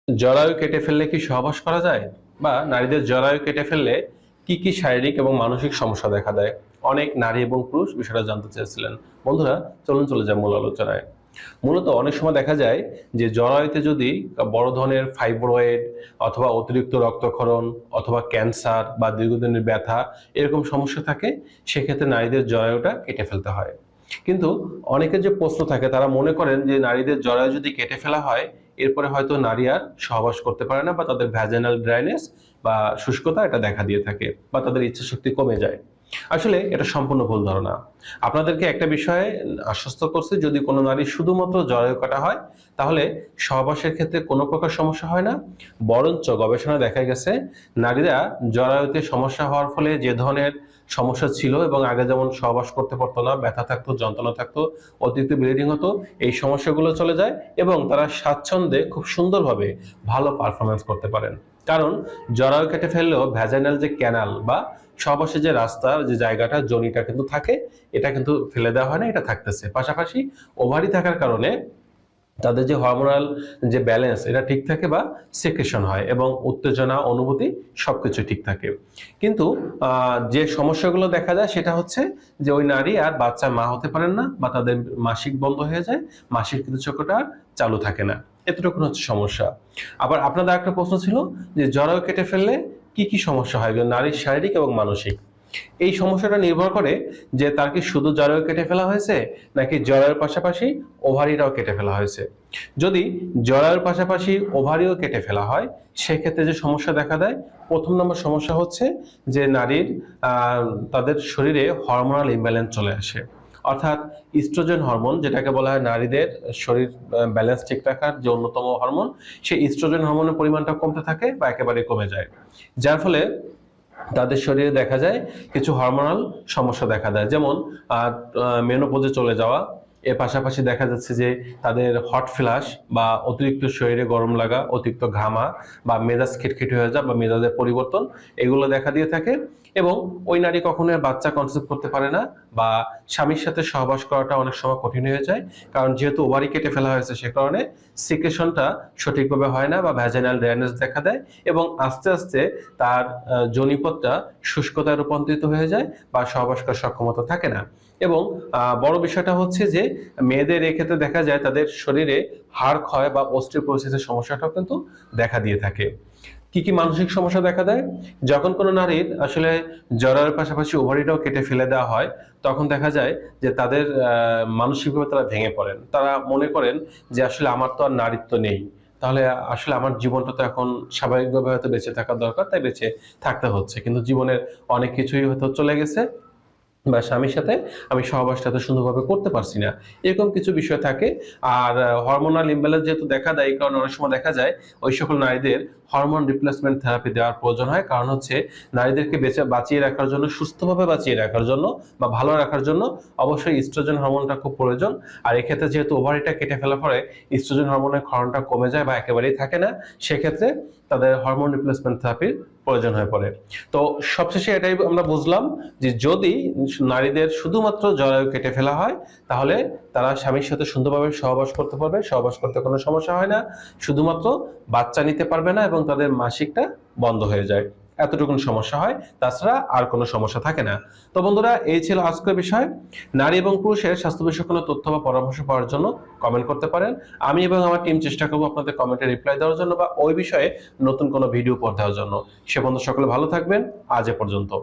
জরায়ু কেটে ফেললে কি সহবাস করা যায়? বা নারীদের জরায়ু কেটে ফেললে কি কি শারীরিক এবং মানসিক সমস্যা দেখা দেয়? অনেক নারী এবং পুরুষ বিষয়টা জানতে চেয়েছিলেন। বন্ধুরা, চলুন চলে যাই মূল আলোচনায়। মূলত অনেক সময় দেখা যায় যে জরায়ুতে যদি বড় ধরনের ফাইব্রয়েড অথবা অতিরিক্ত রক্তক্ষরণ অথবা ক্যান্সার বা দীর্ঘদিনের ব্যথা এরকম সমস্যা থাকে, সেক্ষেত্রে নারীদের জরায়ুটা কেটে ফেলতে হয়। কিন্তু অনেকের যে প্রশ্ন থাকে, তারা মনে করেন যে নারীদের জরায়ু যদি কেটে ফেলা হয়, এরপরে হয়তো নারী আর সহবাস করতে পারে না বা তাদের ভ্যাজাইনাল ড্রাইনেস বা শুষ্কতা এটা দেখা দিয়ে থাকে বা তাদের ইচ্ছাশক্তি কমে যায়। আসলে এটা সম্পূর্ণ ভুল ধারণা। আপনাদেরকে একটা বিষয়ে আশ্বস্ত করছি, যদি কোনো নারী শুধুমাত্র জরায়ু কাটা হয়, তাহলে সহবাসের ক্ষেত্রে কোনো প্রকার সমস্যা হয় না। বরঞ্চ গবেষণায় দেখা গেছে নারীরা জরায়ুতে সমস্যা হওয়ার ফলে যে ধরনের সমস্যা ছিল এবং আগে যেমন সহবাস করতে পারতো না, ব্যথা থাকতো, যন্ত্রণা থাকতো, অতিরিক্ত ব্লিডিং হতো, এই সমস্যাগুলো চলে যায় এবং তারা স্বাচ্ছন্দ্যে খুব সুন্দরভাবে ভালো পারফরম্যান্স করতে পারেন। কারণ জরায়ু কেটে ফেললেও ভ্যাজাইনাল যে ক্যানাল বা সহবাসের যে রাস্তা, যে জায়গাটা, যোনিটা কিন্তু থাকে, এটা কিন্তু ফেলে দেওয়া হয় না, এটা থাকতেছে। পাশাপাশি ওভারি থাকার কারণে তাদের যে হরমোনাল যে ব্যালেন্স এটা ঠিক থাকে বা সেক্রেশন হয় এবং উত্তেজনা, অনুভূতি সবকিছু ঠিক থাকে। কিন্তু যে সমস্যাগুলো দেখা যায় সেটা হচ্ছে যে ওই নারী আর বাচ্চার মা হতে পারেন না বা তাদের মাসিক বন্ধ হয়ে যায়, মাসিক ঋতুচক্রটা আর চালু থাকে না। এতটুকু হচ্ছে সমস্যা। আবার আপনাদের একটা প্রশ্ন ছিল যে জরায়ু কেটে ফেললে কি কি সমস্যা হয় নারীর শারীরিক এবং মানসিক। এই সমস্যাটা নির্ভর করে যে তার কি শুধু জরায়ু কেটে ফেলা হয়েছে নাকি জরায়ুর পাশাপাশি ওভারিটাও কেটে ফেলা হয়েছে। যদি জরায়ুর পাশাপাশি ওভারিও কেটে ফেলা হয়, সেক্ষেত্রে যে সমস্যা দেখা দেয়, প্রথম নম্বর সমস্যা হচ্ছে যে নারীর তাদের শরীরে হরমোনাল ইমব্যালেন্স চলে আসে। অর্থাৎ ইস্ট্রোজেন হরমোন, যেটাকে বলা হয় নারীদের শরীর ব্যালেন্স ঠিক রাখার যে অন্যতম হরমোন, সেই ইস্ট্রোজেন হরমোনের পরিমাণটা কমতে থাকে বা একেবারে কমে যায়। যার ফলে তাদের শরীরে দেখা যায় কিছু হরমোনাল সমস্যা দেখা দেয়, যেমন মেনোপজে চলে যাওয়া। এর পাশাপাশি দেখা যাচ্ছে যে তাদের হট ফ্ল্যাশ বা অতিরিক্ত শরীরে গরম লাগা, অতিরিক্ত ঘামা বা মেজাজ খিটখিটে হয়ে যাওয়া বা মেজাজের পরিবর্তন, এগুলো দেখা দিয়ে থাকে। এবং ওই নারী কখনো বাচ্চা কনসিভ করতে পারে না বা স্বামীর সাথে সহবাস করাটা অনেক সময় কঠিন হয়ে যায়, কারণ যেহেতু ওভারি কেটে ফেলা হয়েছে সে কারণে সিক্রেশনটা সঠিকভাবে হয় না বা ভ্যাজাইনাল ড্রাইনেস দেখা দেয় এবং আস্তে আস্তে তার যোনিপথটা শুষ্কতায় রূপান্তরিত হয়ে যায় বা সহবাস করার সক্ষমতা থাকে না। এবং বড় বিষয়টা হচ্ছে যে মেয়েদের এক্ষেত্রে দেখা যায় তাদের শরীরে হাড় ক্ষয় বা অস্টিওপোরোসিসের সমস্যাটাও কিন্তু দেখা দিয়ে থাকে। কি কি মানসিক সমস্যা দেখা দেয়? যখন কোনো নারীর আসলে জরায়ুর পাশাপাশি ওভারিটাও কেটে ফেলে দেওয়া হয়, তখন দেখা যায় যে তাদের মানসিকভাবে তারা ভেঙে পড়েন। তারা মনে করেন যে আসলে আমার তো আর নারীত্ব নেই। তাহলে আসলে আমার জীবনটা তো এখন স্বাভাবিকভাবে হয়তো বেঁচে থাকা দরকার, তাই বেঁচে থাকতে হচ্ছে। কিন্তু জীবনের অনেক কিছুই হয়তো চলে গেছে বা স্বামীর সাথে আমি সহবাসটা এত সুন্দরভাবে করতে পারছি না। এরকম কিছু বিষয় থাকে। আর হরমোনাল ইমব্যালেন্স যেহেতু দেখা দেয়, এই কারণে অনেক সময় দেখা যায় ওই সকল নারীদের হরমোন রিপ্লেসমেন্ট থেরাপি দেওয়ার প্রয়োজন হয়। কারণ হচ্ছে নারীদেরকে বাঁচিয়ে রাখার জন্য, সুস্থভাবে বাঁচিয়ে রাখার জন্য বা ভালো রাখার জন্য অবশ্যই ইস্ট্রোজেন হরমোনটা খুব প্রয়োজন। আর এক্ষেত্রে যেহেতু ওভারিটা কেটে ফেলার পরে ইস্ট্রোজেন হরমোনের ক্ষরণটা কমে যায় বা একেবারেই থাকে না, সেক্ষেত্রে তাদের হরমোন রিপ্লেসমেন্ট থেরাপির প্রয়োজন হয়ে পড়ে। তো সবশেষে এটাই আমরা বুঝলাম যে যদি নারীদের শুধুমাত্র জরায়ু কেটে ফেলা হয়, তাহলে তারা স্বামীর সাথে সুন্দরভাবে সহবাস করতে পারবে, সহবাস করতে কোনো সমস্যা হয় না, শুধুমাত্র বাচ্চা নিতে পারবে না এবং তাদের মাসিকটা বন্ধ হয়ে যায়, এতটুকুন সমস্যা হয়। তাছাড়া আর কোনো সমস্যা থাকে না। তো বন্ধুরা, এই ছিল আজকের বিষয়। নারী এবং পুরুষের স্বাস্থ্য বিষয়ক কোনো তথ্য বা পরামর্শ পাওয়ার জন্য কমেন্ট করতে পারেন। আমি এবং আমার টিম চেষ্টা করবো আপনাদের কমেন্টে রিপ্লাই দেওয়ার জন্য বা ওই বিষয়ে নতুন কোনো ভিডিও উপহার দেওয়ার জন্য। সে পর্যন্ত সকলে ভালো থাকবেন। আজ এ পর্যন্ত।